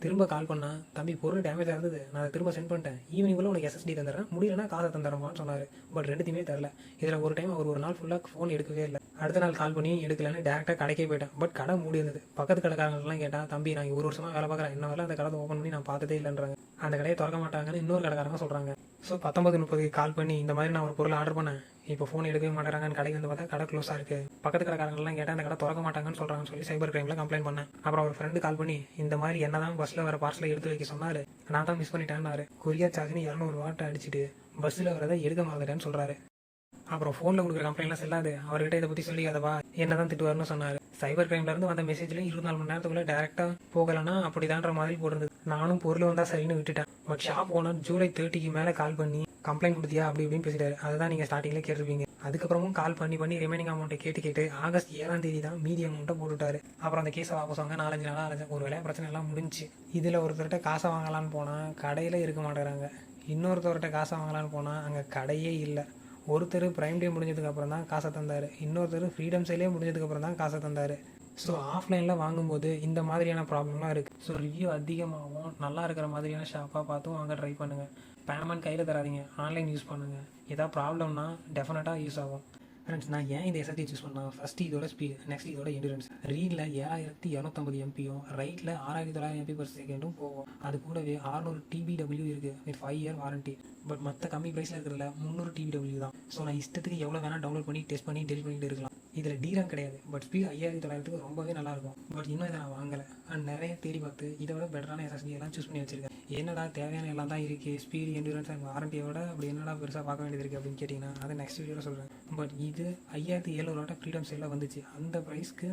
திரும்ப கால் பண்ணால் தம்பி பொருள் டேமேஜாக இருந்தது, நான் அதை திரும்ப சென்ட் பண்ணிட்டேன், ஈவினிங்குள்ளே உனக்கு SSD தந்துடுறேன், முடியலன்னா காசை தந்துடுறேன்னு சொன்னார். பட் ரெண்டுத்தையுமே தரல. இதில் ஒரு டைம் ஒரு நாள் ஃபுல்லாக ஃபோன் எடுக்கவே இல்லை. அடுத்த நாள் கால் பண்ணி எடுக்கலன்னு டேரெக்டாக கடைக்கே போயிட்டேன். பட் கடை மூடி இருந்தது. பக்கத்து கடைக்காரங்களாம் கேட்டால் தம்பி நான் 1 வருஷமாக வேலை பார்க்குறேன், இன்னும் வரல, அந்த கடை ஓப்பன் பண்ணி நான் பார்த்ததே இல்லைன்றாங்க. அந்த கடையை திறக்க மாட்டாங்கன்னு இன்னொரு கடைக்காரங்க சொல்கிறாங்க. ஸோ 19:30 கால் பண்ணி இந்த மாதிரி நான் ஒரு பொருள் ஆர்டர் பண்ணேன், இப்போ ஃபோன் எடுக்கவே மாட்டேறாங்கன்னு கடைக்கு வந்து பார்த்தா கடை க்ளோஸாக இருக்குது, பக்கத்து கடைக்காரங்களாம் கேட்டால் அந்த கடை திறக்க மாட்டாங்கன்னு சொல்கிறாங்கன்னு சொல்லி சைபர் கிரைமில் கம்ப்ளைண்ட் பண்ணேன். அப்புறம் ஒரு ஃப்ரெண்டு கால் பண்ணி இந்த மாதிரி என்ன தான் பஸ்ஸில் வர பார்சலை எடுத்து வைக்க சொன்னார், நான் தான் மிஸ் பண்ணிட்டேன்னாரு. கொரியர் சார்ஜ்னு 200 வாட்டை அடிச்சுட்டு பஸ்ஸில் வரதை எடுக்க மாட்டேன்னு சொல்கிறாரு. அப்புறம் ஃபோனில் கொடுக்குற கம்ப்ளைண்ட்லாம் செல்லாது, அவர்கிட்ட இதை பற்றி சொல்லிக்காதவா என்ன தான் திட்டுவார்னு சொன்னார். சைபர் கிரைம்லேருந்து வந்த மெசேஜ்லையும் 24 மணி நேரத்துக்குள்ளே டேரெக்டாக போகலைன்னா அப்படிதான்ற மாதிரி போட்டிருந்தது. நானும் பொருள் வந்தால் சரின்னு விட்டுட்டேன். பட் ஷாப் ஓனர் ஜூலை 30க்கு மேலே கால் பண்ணி கம்ப்ளைண்ட் கொடுத்தியா அப்படி இப்படின்னு பேசிட்டாரு. அதுதான் நீங்கள் ஸ்டார்டிங்கில் கேட்டிருப்பீங்க. அதுக்கப்புறமும் கால் பண்ணி ரிமைனிங் அமௌண்ட்டை கேட்டு ஆகஸ்ட் 7ஆம் தேதி தான் மீதி அமௌண்ட்டை போட்டுவிட்டாரு. அப்புறம் அந்த கேஸை வாபஸ் வாங்க 4-5 நாளாக அலைஞ்ச. ஒரு வேலையாக பிரச்சனை எல்லாம் முடிஞ்சு. இதில் ஒருத்தர்கிட்ட காசை வாங்கலான்னு போனால் கடையில் இருக்க மாட்டேறாங்க, இன்னொருத்தர்கிட்ட காசை வாங்கலான்னு போனால் அங்கே கடையே இல்லை. ஒருத்தர் ப்ரைம் டே முடிஞ்சதுக்கப்புறம் தான் காசை தந்தார், இன்னொருத்தர் ஃப்ரீடம் சேலே முடிஞ்சதுக்கப்புறம் தான் காசை தந்தார். ஸோ ஆஃப்லைனில் வாங்கும்போது இந்த மாதிரியான ப்ராப்ளம்லாம் இருக்குது. ஸோ ரிவ்யூ அதிகமாகவும் நல்லா இருக்கிற மாதிரியான ஷாப்பாக பார்த்தும் வாங்க ட்ரை பண்ணுங்கள். பேமெண்ட் கையில் தராதிங்க, ஆன்லைன் யூஸ் பண்ணுங்கள். ஏதாவது ப்ராப்ளம்னா டெஃபினட்டாக யூஸ் ஆகும். ஃப்ரெண்ட்ஸ் நான் ஏன் இந்த SSD சூஸ் பண்ணேன்? ஃபஸ்ட்டு இதோட ஸ்பீடு, நெக்ஸ்ட் இதோட என்டூரன்ஸ். ரீடில் 7250 MPயும் ரைட்டில் 6900 MB/s போகும். அது கூடவே 600 TBW இருக்குது வித் 5 இயர் வாரண்ட்டி. பட் மற்ற கம்மி ப்ரைஸில் இருக்கிறதுல 300 TBW தான். ஸோ நான் இஷ்டத்துக்கு எவ்வளோ வேணால் டவுன்லோட் பண்ணி டெஸ்ட் பண்ணி டெலிட் பண்ணிட்டு இருக்கலாம். இதில் டிராம் கிடையாது, பட் ஸ்பீட் 5900 ரொம்பவே நல்லாயிருக்கும். பட் இன்னும் இதை நான் வாங்கலை. அண்ட் நிறைய தேடி பார்த்து இதை விட பெட்டரான SSD எல்லாம் சூஸ் பண்ணி வச்சிருக்கேன். என்னடா தேவையான எல்லாம் தான் இருக்குது, ஸ்பீடு, என்டூரன்ஸ் அண்ட் வாரண்டியோட அப்படி என்னடா பெருசாக பார்க்க வேண்டியது இருக்குது அப்படின்னு கேட்டிங்கன்னா அதை நெக்ஸ்ட் வீடியோவில் சொல்கிறேன். பட் இது 5700 ஃப்ரீடம் சேலில் வந்துச்சு. அந்த ப்ரைஸ்க்கு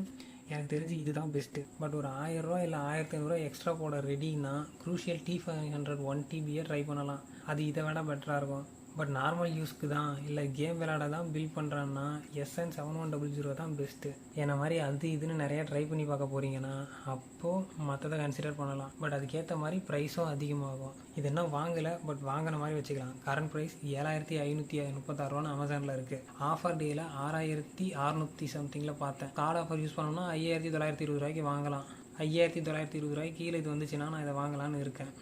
எனக்கு தெரிஞ்சு இதுதான் பெஸ்ட்டு. பட் ஒரு 1000 ரூபா இல்லை 1500 எக்ஸ்ட்ரா போட ரெடின்னா க்ரூஷியல் T500 1TB ட்ரை பண்ணலாம். அது இதை விட பெட்டராக இருக்கும். பட் நார்மல் யூஸ்க்கு தான் இல்லை கேம் விளையாட தான் பில்ட் பண்ணுறான்னா SN7100 தான் பெஸ்ட்டு. ஏன்னா மாதிரி அது இதுன்னு நிறையா ட்ரை பண்ணி பார்க்க போகிறீங்கன்னா அப்போது மற்றதை கன்சிடர் பண்ணலாம். பட் அதுக்கேற்ற மாதிரி ப்ரைஸும் அதிகமாகும். இது என்ன வாங்கலை, பட் வாங்கின மாதிரி வச்சுக்கலாம். கரண்ட் ப்ரைஸ் 7536 ரூபான்னு அமேசானில் இருக்குது. ஆஃபர் டேயில் 6600 சம்திங்கில் பார்த்தேன். கார்டு ஆஃபர் யூஸ் பண்ணோம்னா 5920 ரூபாய்க்கு வாங்கலாம். 5920 ரூபாய்க்கு கீழே இது வந்துச்சுன்னா நான் இதை வாங்கலான்னு இருக்கேன்.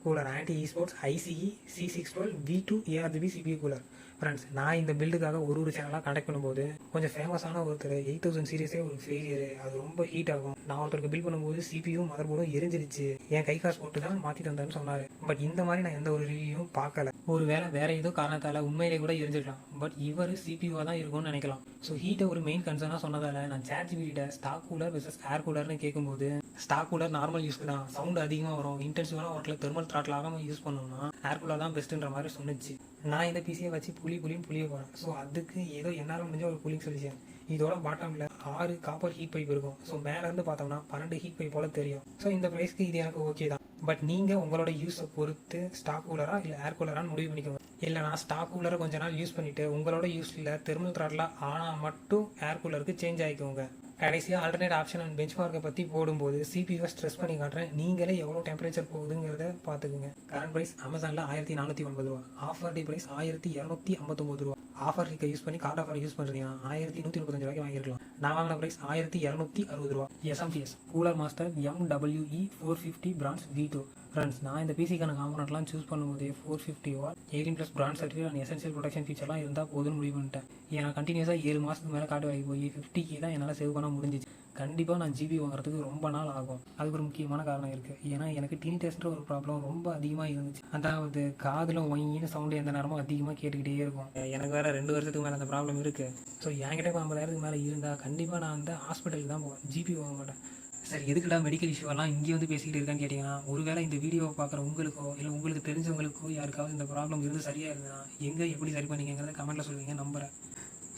Cooler anti sports ICE C612 V2 ARGB CPU cooler. Friends நான் இந்த பில்டுக்காக ஒரு சேனலாக கண்டக்ட் பண்ணும்போது கொஞ்சம் ஃபேமஸான ஒருத்தர் 8000 சீரியஸே ஒரு ஃபெயிலியர், அது ரொம்ப ஹீட் ஆகும். நான் ஒருத்தருக்கு பில் பண்ணும்போது CPU மதர் போர்டும் எரிஞ்சிருச்சு, என் கை காசு போட்டு தான் மாற்றி தந்தேன்னு சொன்னார். பட் இந்த மாதிரி நான் எந்த ஒரு ரிவ்யூவும் பார்க்கல. ஒரு வேறு ஏதோ காரணத்தால் உண்மையிலே கூட எரிஞ்சிருக்கலாம். பட் இவர் CPU தான் இருக்கும்னு நினைக்கலாம். ஸோ ஹீட்டை ஒரு மெயின் கன்சர்னாக சொன்னதால் நான் ChatGPT ஸ்டாக் கூலர் வெர்சஸ் ஏர் கூலர்னு கேட்கும்போது ஸ்டாக் கூலர் நார்மல் யூஸ்க்கு தான், சவுண்டு அதிகமாக வரும், இன்டென்சிவான ஒர்க்கில் தெர்மல் த்ராட்டில் ஆகாமல் யூஸ் பண்ணோம்னா ஏர் கூலர் தான் பெஸ்ட்டுன்ற மாதிரி சொன்னிச்சு. நான் இந்த பிசியை வச்சு புளிய போகிறேன். ஸோ அதுக்கு ஏதோ என்னால் முடிஞ்ச ஒரு கூலிங் சொல்யூஷன். இதோட பாட்டமில் 6 காப்பர் ஹீட் பைப் இருக்கும். ஸோ மேலேருந்து பார்த்தோம்னா 12 ஹீட் பைப் போல் தெரியும். ஸோ இந்த ப்ரைஸ்க்கு இது எனக்கு ஓகே தான். பட் நீங்கள் உங்களோட யூஸை பொறுத்து ஸ்டாக் கூலராக இல்லை ஏர் கூலரான்னு முடிவு பண்ணிக்கோங்க. இல்லைனா ஸ்டாக் கூலரை கொஞ்ச நாள் யூஸ் பண்ணிவிட்டு உங்களோட யூஸில் தெர்மல் த்ராட்டில் ஆனால் மட்டும் ஏர் கூலருக்கு சேஞ்ச் ஆகிக்கோங்க. கடைசியாக ஆல்டர்னேட் ஆப்ஷன் அண்ட் பெஞ்ச்மார்க்கை பற்றி போடும்போது CPU ஸ்ட்ரெஸ் பண்ணி காட்டுறேன். நீங்களே எவ்வளோ டெம்பரேச்சர் போகுதுங்கிறத பார்த்துக்குங்க. கரண்ட் ப்ரைஸ் அமேசானில் 1490 ரூபா, ஆஃபர் டே ப்ரைஸ் 1259 ரூபா. ஆஃபர் ரிக்கை யூஸ் பண்ணி கார்டு ஆஃபர் யூஸ் பண்ணுறீங்கன்னா 1135 ரூபாய்க்கு வாங்கிருக்கலாம். நான் வாங்கின ப்ரைஸ் 1260 ரூபா. SMPS cooler master MWE 450 bronze V2. Friends நான் இந்த பிசிக்கான காம்பனண்ட்லாம் சூஸ் பண்ணும்போது 450 watt 18+ bronze certificate and essential protection ஃபீச்சர்லாம் இருந்தால் போதும்னு முடிவு பண்ணிட்டேன். ஏன்னா கண்டினியூஸாக 7 மாதத்துக்கு மேலே காட்டு வாங்கி போய் 50K தான் என்னால் சேவ் பண்ண முடிஞ்சிச்சு. கண்டிப்பாக நான் GB வாங்குறதுக்கு ரொம்ப நாள் ஆகும். அதுக்கு ஒரு முக்கியமான காரணம் இருக்குது. ஏன்னா எனக்கு டினிட்டஸ்ன்ற ஒரு ப்ராப்ளம் ரொம்ப அதிகமாக இருந்துச்சு. அதாவது காதில் ஒயின்னு சவுண்டு எந்த நேரமும் அதிகமாக கேட்டுக்கிட்டே இருக்கும். எனக்கு வேறு 2 வருஷத்துக்கு மேலே அந்த ப்ராப்ளம் இருக்குது. ஸோ என்கிட்ட 50,000க்கு மேலே இருந்தால் கண்டிப்பாக நான் அந்த ஹாஸ்பிட்டலுக்கு தான் போவேன், GB வாங்க மாட்டேன். சரி எதுக்குடா மெடிக்கல் இஷ்யூவெல்லாம் இங்கே வந்து பேசிக்கிட்டு இருக்கான்னு கேட்டிங்கன்னா, ஒருவேளை இந்த வீடியோவை பார்க்குற உங்களுக்கோ இல்லை உங்களுக்கு தெரிஞ்சவங்களுக்கோ யாருக்காவது இந்த ப்ராப்ளம் இருந்து சரியாக இருந்தால் எங்கே எப்படி சரி பண்ணிங்கிறத கமெண்ட்டில் சொல்லுவீங்க, நம்புகிறேன்.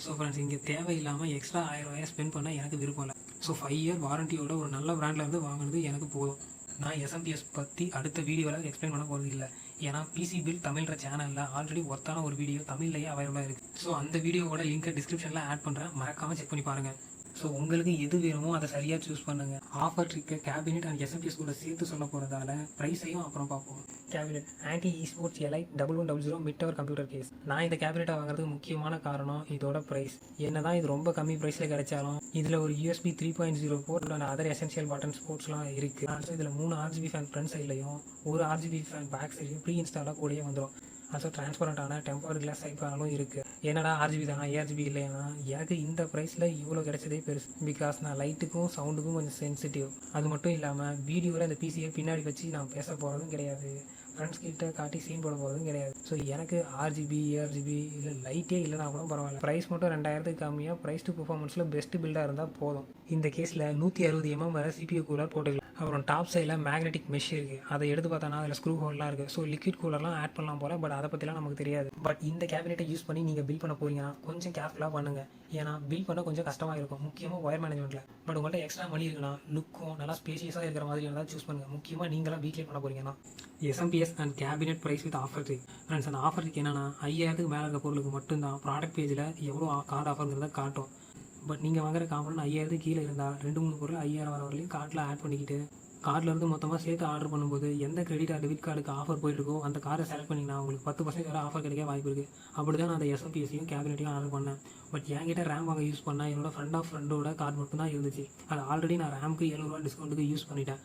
ஸோ ஃப்ரெண்ட்ஸ் இங்கே தேவையில்லாமல் எக்ஸ்ட்ரா 1000 ரூபாயை ஸ்பெண்ட் பண்ண எனக்கு விருப்பம் இல்லை. ஸோ 5 இயர் வாரண்டியோட ஒரு நல்ல பிராண்ட்லேருந்து வாங்கினது எனக்கு போதும். நான் SMPS பற்றி அடுத்த வீடியோவில் எக்ஸ்பிளைன் பண்ண போகிறது இல்லை. ஏன்னா பிசி பில் தமிழ்ற சேனலில் ஆல்ரெடி ஒர்த்தான ஒரு வீடியோ தமிழ்லேயே அவைலபிளாக இருக்குது. ஸோ அந்த வீடியோவோட லிங்கை டிஸ்கிரிப்ஷனில் ஆட் பண்ணுறேன், மறக்காமல் செக் பண்ணி பாருங்கள். ஸோ உங்களுக்கு எது வேணுமோ அதை சரியாக சூஸ் பண்ணுங்கள். Offer trick cabinet and SMPS கூட சேர்த்து சொல்ல போகிறதால ப்ரைஸையும் அப்புறம் பார்ப்போம். Cabinet Ant Esports Elite 1100 mid tower computer case. நான் இந்த கேபினெட்டை வாங்குறதுக்கு முக்கியமான காரணம் இதோட ப்ரைஸ். என்னதான் இது ரொம்ப கம்மி ப்ரைஸில் கிடைச்சாலும் இதில் ஒரு USB 3.0 port and other essential button ஸ்போர்ட்ஸ்லாம் இருக்குது. ஆல்சோ இதில் 3 RGB ஃபேன் ஃப்ரண்ட் சைட்லையும் ஒரு RGB ஃபேன் பேக் சைட்லையும் ப்ரீ இன்ஸ்டாலாக கூடயே வந்துடும். ஆல்சோ டிரான்ஸ்பரண்டான டெம்பர்ட் கிளாஸ் சைட் பேனலும் இருக்குது. என்னடா RGB தானா ARGB இல்லையா? எனக்கு இந்த ப்ரைஸில் இவ்வளோ கிடைச்சதே பெருசு. பிகாஸ் நான் லைட்டுக்கும் சவுண்டுக்கும் கொஞ்சம் சென்சிட்டிவ். அது மட்டும் இல்லாமல் வீடியோவில் இந்த பிசியை பின்னாடி வச்சு நான் பேச போகிறதும் கிடையாது, ஃப்ரெண்ட்ஸ் கிட்ட காட்டி சீன் போட போகிறதும் கிடையாது. ஸோ எனக்கு RGB ARGB இல்லை லைட்டே இல்லைனா கூட பரவாயில்ல. ப்ரைஸ் மட்டும் 2000 கம்மியாக ப்ரைஸ் டு பெர்ஃபார்மன்ஸில் பெஸ்ட் பில்டாக இருந்தால் போதும். இந்த கேஸில் 160 mm வரை CPU கூலர் போட்டுக்கலாம். அப்புறம் டாப் சைடில் மேக்னெட்டிக் மெஷ் இருக்குது. அதை எடுத்து பார்த்தோன்னா அதில் ஸ்க்ரூ ஹோல்லாம் இருக்குது. ஸோ லிக்விட் கூலர்லாம் ஆட் பண்ணலாம் போல, பட் அதை பற்றிலாம் நமக்கு தெரியாது. பட் இந்த கேபினெட்டை யூஸ் பண்ணி நீங்கள் பில் பண்ண போறீங்கன்னா கொஞ்சம் கேர்ஃபுல்லாக பண்ணுங்கள். ஏன்னா பில் பண்ண கொஞ்சம் கஷ்டமாக இருக்கும், முக்கியமாக ஒயர் மேனேஜ்மெண்ட்டில். பட் உங்கள்கிட்ட எக்ஸ்ட்ரா மணி இருக்குன்னா லுக்கும் நல்லா ஸ்பேஷியஸாக இருக்கிற மாதிரி இருந்தால் சூஸ் பண்ணுங்கள். முக்கியமாக நீங்களாம் வீட்லேயே பண்ண போறீங்கன்னா SMPS and cabinet price with offer trick. Friends, அந்த ஆஃபர் ட்ரிக் என்னன்னா 5000 மேலே இருக்க பொருளுக்கு மட்டும்தான் ப்ராடக்ட் பேஜில் எவ்வளோ கார்டு ஆஃபருங்கிறத காட்டும். பட் நீங்கள் வாங்குற காம்பனன் 5000 கீழே இருந்தால் 2-3 பொருள் 5000 வர வரலையும் கார்டில் ஆட் பண்ணிக்கிட்டு கார்டிலேருந்து மொத்தமாக சேர்த்து ஆர்டர் பண்ணும்போது எந்த கிரெடிட் ஆர் டெபிட் கார்டுக்கு ஆஃபர் போயிட்டுருக்கோ அந்த கார்டை செலக்ட் பண்ணிங்கன்னா உங்களுக்கு 10% வரை ஆஃபர் கிடைக்க வாய்ப்பு இருக்குது. அப்படி தான் நான் அந்த எஸ்எம்பிஎஸ்ஸையும் கேபினெட்டையும் ஆர்டர் பண்ணேன். பட் என்கிட்ட ரேம் வாங்க யூஸ் பண்ணால் என்னோட ஃப்ரெண்டோட கார்டு மட்டும் தான் இருந்துச்சு. அது ஆல்ரெடி நான் ரேமுக்கு 700 டிஸ்கவுண்ட்டுக்கு யூஸ் பண்ணிட்டேன்.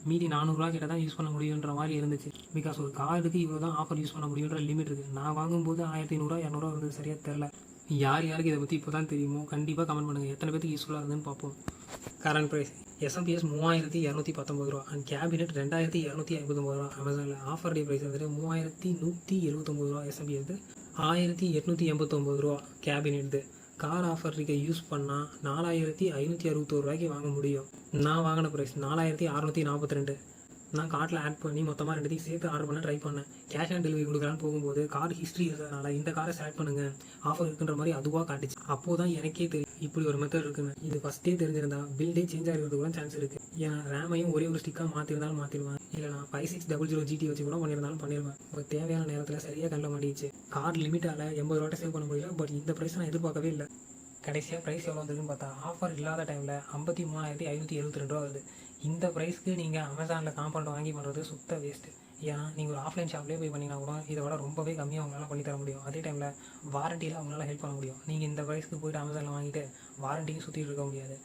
மீதி 400 கிட்ட தான் யூஸ் பண்ண முடியுன்ற மாதிரி இருந்துச்சு. பிகாஸ் ஒரு கார்டுக்கு இவ்வளோ தான் ஆஃபர் யூஸ் பண்ண முடியுன்ற லிமிட் இருக்குது. நான் வாங்கும்போது 1500 200 இருந்தது, சரியாக தெரில. யாருக்கு இதை பற்றி இப்போ தான் தெரியுமோ கண்டிப்பாக கமெண்ட் பண்ணுங்கள். எத்தனை பேருக்கு யூஸ்ஃபுல்லாக இருந்துன்னு பார்ப்போம். கரண்ட் ப்ரைஸ் எஸ்எம்பிஎஸ் 3219 ரூபா அண்ட் கேபினெட் 2259 ரூபா. அமேசானில் ஆஃபர் டே ப்ரைஸ் வந்துட்டு 3179 ரூபா. எஸ்எம்பிஎஸ் 1889 ரூபா. கேபினெட் கார் ஆஃபர் ட்ரிக்கை யூஸ் பண்ணால் 4561 ரூபாய்க்கு வாங்க முடியும். நான் வாங்கின ப்ரைஸ் 4642. நான் கார்டில் ஆட் பண்ணி மொத்தமாக 2 சேர்த்து ஆர்டர் பண்ண ட்ரை பண்ணேன். கேஷ் ஆன் டெலிவரி கொடுக்கலான்னு போகும்போது கார்டு ஹிஸ்ட்ரி இருக்கிறதுனால இந்த காரை செலக்ட் பண்ணுங்கள் ஆஃபர் இருக்குன்ற மாதிரி அதுவாக காட்டுச்சு. அப்போது தான் எனக்கே தெரியும் இப்படி ஒரு மெத்தட் இருக்குன்னு. இது ஃபஸ்ட்டே தெரிஞ்சிருந்தா பில்டே சேஞ்ச் ஆகிறது கூட சான்ஸ் இருக்குது. ஏன்னா ரேமையும் ஒரே ஒரு ஸ்டிக்காக மாற்றிருந்தாலும் மாற்றிடுவேன், இல்லை நான் 5600 GT வச்சு கூட பண்ணியிருந்தாலும் பண்ணிடுவேன். இப்போ தேவையான நேரத்தில் சரியாக கண்ட மாட்டிடுச்சு. கார்டு லிமிட்டால் 80 ரூபா சேவ் பண்ண முடியல. பட் இந்த ப்ரைஸ் நான் எதிர்பார்க்கவே இல்லை. கடைசியாக ப்ரைஸ் எவ்வளோ வந்துருக்குன்னு பார்த்தா ஆஃபர் இல்லாத டைமில் 53572 ரூபா வருது. இந்த ப்ரைஸ்க்கு நீங்கள் அமேசானில் காம்பவுண்ட் வாங்கி பண்ணுறது சுத்த வேஸ்ட்டு. ஏன்னா நீங்கள் ஒரு ஆஃப்லைன் ஷாப்லேயே போய் பண்ணிங்கன்னா கூட இதை விட ரொம்பவே கம்மியாக அவங்களால பண்ணி தர முடியும். அதே டைமில் வாரண்டியில் அவங்களால ஹெல்ப் பண்ண முடியும். நீங்கள் இந்த ப்ரைஸ்க்கு போய்ட்டு அமேசானில் வாங்கிட்டு வாரண்டியும் சுற்றிட்டு இருக்க முடியாது.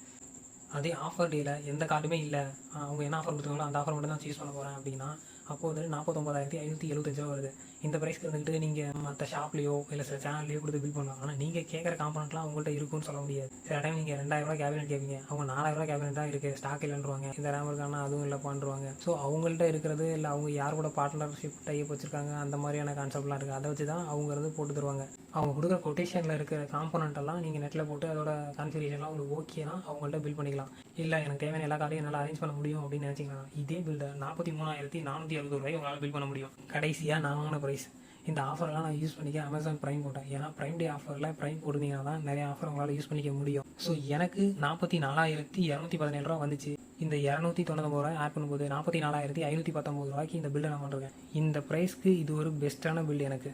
அதே ஆஃபர் டேயில் எந்த கார்டுமே இல்லை, அவங்க என்ன ஆஃபர் கொடுத்தாங்களோ அந்த ஆஃபர் மட்டும் தான் சூஸ் பண்ண போகிறேன் அப்படின்னா அப்போது வந்து 49575 ரூபா வருது. இந்த ப்ரைஸ்க்கு வந்துட்டு நீங்கள் மற்ற ஷாப்லேயோ இல்லை சில சேனல்லையோ கொடுத்து பில் பண்ணலாம். ஆனால் நீங்கள் கேட்குற காம்பனெண்ட்லாம் அவங்கள்ட்ட இருக்குன்னு சொல்ல முடியாது. சில டைம் நீங்கள் 2000 ரூபா கேபினெட் கேட்பீங்க, அவங்க 4000 ரூபா கேபினெட் தான் இருக்குது, ஸ்டாக் இல்லைன்றுவாங்க. இந்த ரேம் இருக்கானா அதுவும் இல்லை பண்ணுவாங்க. ஸோ அவங்கள்ட்ட இருக்கிறது இல்லை அவங்க யார் கூட பார்ட்னர்ஷிப் டைப் வச்சுருக்காங்க அந்த மாதிரியான கான்செப்ட்லாம் இருக்குது. அதை வச்சு தான் அவங்க இருந்து போட்டு தருவாங்க. அவங்க கொடுக்குற கொட்டேஷனில் இருக்கிற காம்பனெண்ட்டெல்லாம் நீங்கள் நெட்டில் போட்டு அதோட கான்ஃபிகரேஷன்லாம் உங்களுக்கு ஓகேனா அவங்கள்ட்ட பில் பண்ணிக்கலாம். இல்லை எனக்கு தேவையான எல்லா கார்டையும் என்னால் அரேஞ்ச் பண்ண முடியும் அப்படின்னு நினச்சிங்கன்னா இதே பில்டை 43460 ரூபாய் உங்களால் பில் பண்ண முடியும். கடைசியாக நான் வாங்கின ப்ரைஸ் இந்த ஆஃபர்லாம் நான் யூஸ் பண்ணிக்க அமேசான் ப்ரைம் போட்டேன். ஏன்னா ப்ரைம் டே ஆஃபரில் ப்ரைம் போட்டிருந்தீங்கன்னா தான் நிறைய ஆஃபர் உங்களால் யூஸ் பண்ணிக்க முடியும். ஸோ எனக்கு 44217 ரூபா வந்துச்சு. இந்த 299 ரூபாய் ஆட் பண்ணும்போது 44519 ரூபாய்க்கு இந்த பில்டை நான் பண்ணுறேன். இந்த ப்ரைஸ்க்கு இது ஒரு பெஸ்ட்டான பில்டு. எனக்கு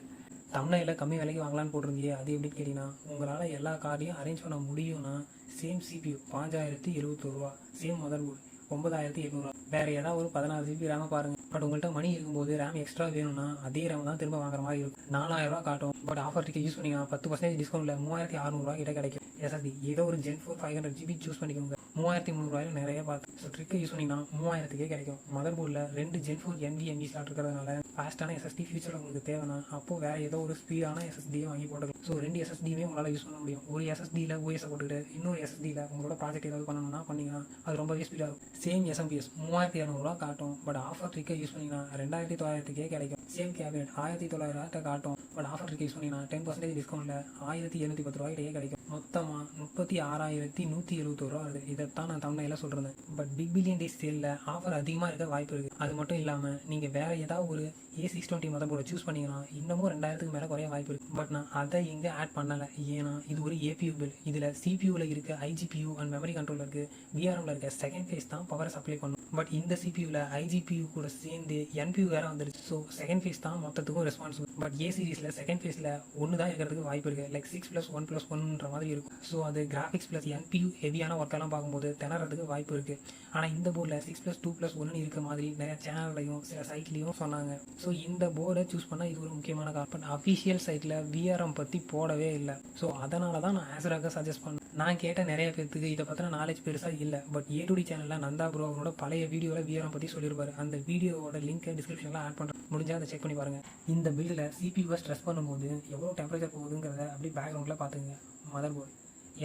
தமிழில் கம்மி விலைக்கு வாங்கலான்னு போட்டிருந்தீங்க, அது எப்படின்னு கேட்டிங்கன்னா உங்களால் எல்லா கார்டையும் அரேஞ்ச் பண்ண முடியும்னா சேம் CPU 5071 ரூபா, சேம் மதர் போர்டு 9800 ரூபா, வேறு ஏதாவது ஒரு 16 GB ரேமை பாருங்கள். பட் உங்கள்கிட்ட மணி இருக்கும்போது ரேம் எக்ஸ்ட்ரா வேணும்னா அதே ரேம் தான் திரும்ப வாங்குற மாதிரி இருக்கும். 4000 ரூபா காட்டும். பட் ஆஃபர் ட்ரிக்கை யூஸ் பண்ணிங்கன்னா 10% டிஸ்கவுண்ட்டில் 3600 ரூபா கிட்ட கிடைக்கும். SSD ஏதோ ஒரு Gen 4 500 GB சூஸ் பண்ணிக்கோங்க. 3300 ரூபாயில் நிறைய பார்த்து. ஸோ ட்ரிக்கை யூஸ் பண்ணிங்கன்னா 3000க்கே கிடைக்கும். மதர் போர்டில் 2 Gen 4 NVMe ஸ்லாட் இருக்கிறதுனால ஃபாஸ்ட்டான SSD ஃபியூச்சரில் உங்களுக்கு தேவைன்னா அப்போது வேறு ஏதோ ஒரு ஸ்பீடான SSDயை வாங்கி போட்டுக்கலாம். ஸோ 2 SSDயுமே உங்களால் யூஸ் பண்ண முடியும். ஒரு SSDயில் OS போட்டுக்கிட்டு இன்னொரு SSDயில் உங்களோட ப்ராஜெக்ட் ஏதாவது பண்ணணும்னா பண்ணிங்கன்னா அது ரொம்பவே ஸ்பீடாக இருக்கும். சேம் எஸ்எம்பிஎஸ் 3200 ரூபா காட்டும். பட் ஆஃபர் ட்ரிக்கை யூஸ் பண்ணிங்கன்னா 2900க்கே கிடைக்கும். சேம் கேபினெட் 1900 காட்டும். பட் ஆஃபர் ட்ரிக்கை யூஸ் பண்ணிங்கன்னா 10% டிஸ்கவுண்ட்டில் 1710 ரூபாய்க்கிட்டே கிடைக்கும். மொத்தமாக 36,171 ரூபா வருது. இதைத்தான் நான் தமிழில் சொல்கிறேன். பட் பிக் பில்லியன் டேஸ் சேலில் ஆஃபர் அதிகமாக இருக்க வாய்ப்பு இருக்குது. அது மட்டும் இல்லாமல் நீங்கள் வேறு ஏதாவது ஒரு A620 மதர் போர்டை சூஸ் பண்ணிங்கன்னா இன்னமும் 2000க்கு மேலே குறைய வாய்ப்பு இருக்குது. பட் நான் அதை இங்கே ஆட் பண்ணலை. ஏன்னா இது ஒரு ஏபியூ பில். இதில் சிபியூவில் இருக்க ஐஜிபியூ அண்ட் மெமரி கண்ட்ரோலில் இருக்குது, விஆர்எம்ல இருக்க செகண்ட் ஃபேஸ் தான் பவரை சப்ளை பண்ணும். பட் இந்த சிபியூவில் ஐஜிபியூ கூட சேர்ந்து என்பியூ வேறு வந்துருச்சு. ஸோ செகண்ட் ஃபேஸ் தான் மொத்தத்துக்கும் ரெஸ்பான்சிபிள். பட் ஏ சீரிஸில் செகண்ட் ஃபேஸில் ஒன்று தான் இருக்கிறதுக்கு வாய்ப்பு இருக்குது. லைக் 6+1+1 மாதிரி இருக்கும். ஸோ அது கிராஃபிக்ஸ் ப்ளஸ் என்பியூ ஹெவியான ஒர்க்கெல்லாம் பார்க்கும்போது திணறதுக்கு வாய்ப்பு இருக்குது. ஆனால் இந்த போர்டில் 6+2+1 இருக்க மாதிரி நிறைய சேனல்லையும் சில சைட்லேயும் சொன்னாங்க. ஸோ இந்த போர்டை சூஸ் பண்ணால் இது ஒரு முக்கியமான காரணம். பட் அஃபிஷியல் சைட்டில் விஆர்எம் பற்றி போடவே இல்லை. ஸோ அதனால தான் நான் ஆசராக சஜஸ்ட் பண்ணேன். நான் கேட்ட நிறைய பேருக்கு இதை பற்றின நாலேஜ் பெருசாக இல்லை. பட் A2D சேனலில் நந்தா ப்ரோ அவரோட பழைய வீடியோவில் விஆர்எம் பற்றி சொல்லியிருப்பாரு. அந்த வீடியோவோட லிங்க்கை டிஸ்கிரிப்ஷனில் ஆட் பண்ணுறேன், முடிஞ்சால் அதை செக் பண்ணி பாருங்கள். இந்த பில்டில் சிபியூவை ஸ்ட்ரெஸ் பண்ணும்போது எவ்வளோ டெம்பரேச்சர் போகுதுங்கிறத அப்படி பேக்ரவுண்டில் பார்த்துக்குங்க. மதர் போர்டு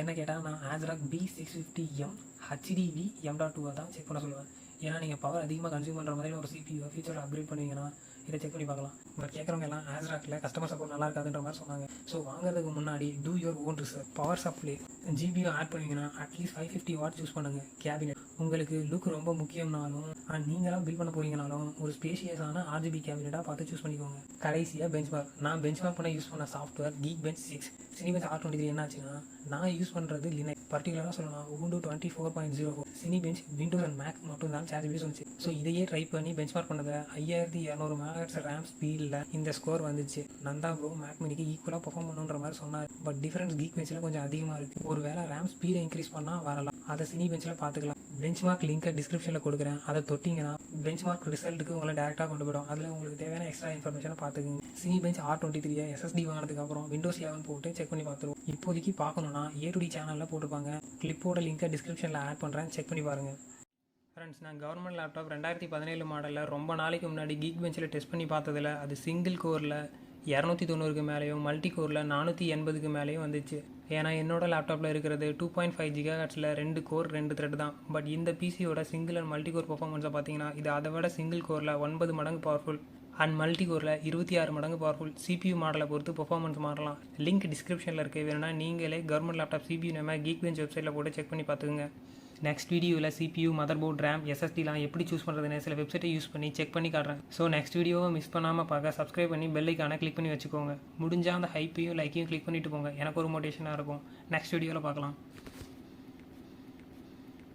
என்ன கேட்டால் நான் ஆசராக் B650M HDV M.2 தான் செக் பண்ண சொல்லுவேன். ஏன்னா நீங்கள் பவர் அதிகமாக கன்சியூம் பண்ணுற மாதிரி ஒரு சிபியூ ஃபியூச்சரில் அப்கிரேட் பண்ணுவீங்கன்னா இதை செக் பண்ணி பார்க்கலாம். பட் கேட்குறவங்க எல்லாம் ஆசராக்கில் கஸ்டமர் சப்போர்ட் நல்லா இருக்காதுன்ற மாதிரி சொன்னாங்க. ஸோ வாங்குறதுக்கு முன்னாடி do your own research. Power supply GPU add பண்ணுவீங்கன்னா அட்லீஸ்ட் 550 வாட் யூஸ் பண்ணுங்கள். கேபினெட் உங்களுக்கு லுக் ரொம்ப முக்கியம்னாலும் நீங்களாம் பில் பண்ண போறீங்கனாலும் ஒரு ஸ்பேஷியஸான RGB கேபினெட்டாக பார்த்து சூஸ் பண்ணிக்கோங்க. கடைசியாக பெஞ்ச்மார்க். நான் பெஞ்ச்மார்க் பண்ண யூஸ் பண்ண சாஃப்ட்வேர் Geekbench 6. Cinebench R23 என்னாச்சுன்னா நான் யூஸ் பண்ணுறது லினக்ஸ். பர்டிகுலராக சொல்லலாம் Ubuntu 24.04. Cinebench Windows and Mac மட்டும் தான் சார்ஜ் வந்துச்சு. ஸோ இதையே ட்ரை பண்ணி பெஞ்ச்மார்க் பண்ணதை 5200 MHz ரேம் ஸ்பீடில் இந்த ஸ்கோர் வந்துச்சு. நந்தா ப்ரோ மேக் மினிக்கு ஈக்குவலாக பர்ஃபார்ம் பண்ணுன்ற மாதிரி சொன்னார். பட் டிஃபரன்ஸ் Geekbenchல கொஞ்சம் அதிகமாக இருக்குது. ஒரு வேளை ரேம் ஸ்பீடை இன்க்ரீஸ் பண்ணால் வரலாம். அதை Cinebenchல பார்த்துக்கலாம். பெஞ்ச்மார்க் லிங்கை டிஸ்கிரிப்ஷனில் கொடுக்குறேன். அதை தொட்டிங்கன்னா பெஞ்ச்மார்க் ரிசல்ட்டுக்கு உங்களை டேரெக்டாக கொண்டு போய்டும். அதில் உங்களுக்கு தேவையான எக்ஸ்ட்ரா இன்ஃபர்மேஷனை பார்த்துக்குங்க. Cinebench R23 SSD வாங்கினதுக்கப்புறம் Windows 11 போட்டு செக் பண்ணி பார்த்துருவோம். இப்போதைக்கு பார்க்கணுன்னா A2D சேனலில் போட்டுப்பாங்க. கிளிப்போட லிங்கை டிஸ்கிரிப்ஷனில் ஆட் பண்ணுறேன், செக் பண்ணி பாருங்கள். ஃப்ரெண்ட்ஸ், நான் கவர்மெண்ட் லேப்டாப் 2017 மாடலில் ரொம்ப நாளைக்கு முன்னாடி Geekbenchல டெஸ்ட் பண்ணி பார்த்ததில் அது சிங்கிள் கோரில் 290க்கு மேலேயும் மல்டி கோரில் 480க்கு மேலேயும் வந்துச்சு. ஏன்னா என்னோட லேப்டாப்பில் இருக்கிறது 2.5 GHz 2 கோர் 2 த்ரெட் தான். பட் இந்த பிசியோட சிங்கிள் அண்ட் மல்டி கோர் பர்ஃபார்மன்ஸை பார்த்தீங்கன்னா இது அதை விட சிங்கிள் கோரில் 9 மடங்கு பவர்ஃபுல் அண்ட் மல்டி கோரில் 26 மடங்கு பவர்ஃபுல். சிபியூ மாடலை பொறுத்து பர்ஃபார்மன்ஸ் மாறலாம். லிங்க் டிஸ்கிரிப்ஷனில் இருக்குது. வேணும்னா நீங்களே கவர்மெண்ட் லேப்டாப் சிபியூ நம்ம Geekbench வெப்சைட்டில் போட்டு செக் பண்ணி பார்த்துக்குங்க. நெக்ஸ்ட் வீடியோவில் சிபியூ, மதர் போர்ட், ரேம், SSDலாம் எப்படி சூஸ் பண்ணுறதுன்னு சில வெப்சைட்டை யூஸ் பண்ணி செக் பண்ணி காட்டுறேன். ஸோ நெக்ஸ்ட் வீடியோவை மிஸ் பண்ணாமல் பார்க்க சப்ஸ்கிரைப் பண்ணி பெல் ஐக்கானை கிளிக் பண்ணி வச்சுக்கோங்க. முடிஞ்சால் அந்த ஹைப்பையும் லைக்கையும் கிளிக் பண்ணிட்டு போங்க. எனக்கு ஒரு மோட்டிவேஷனாக இருக்கும். நெக்ஸ்ட் வீடியோவில் பார்க்கலாம்.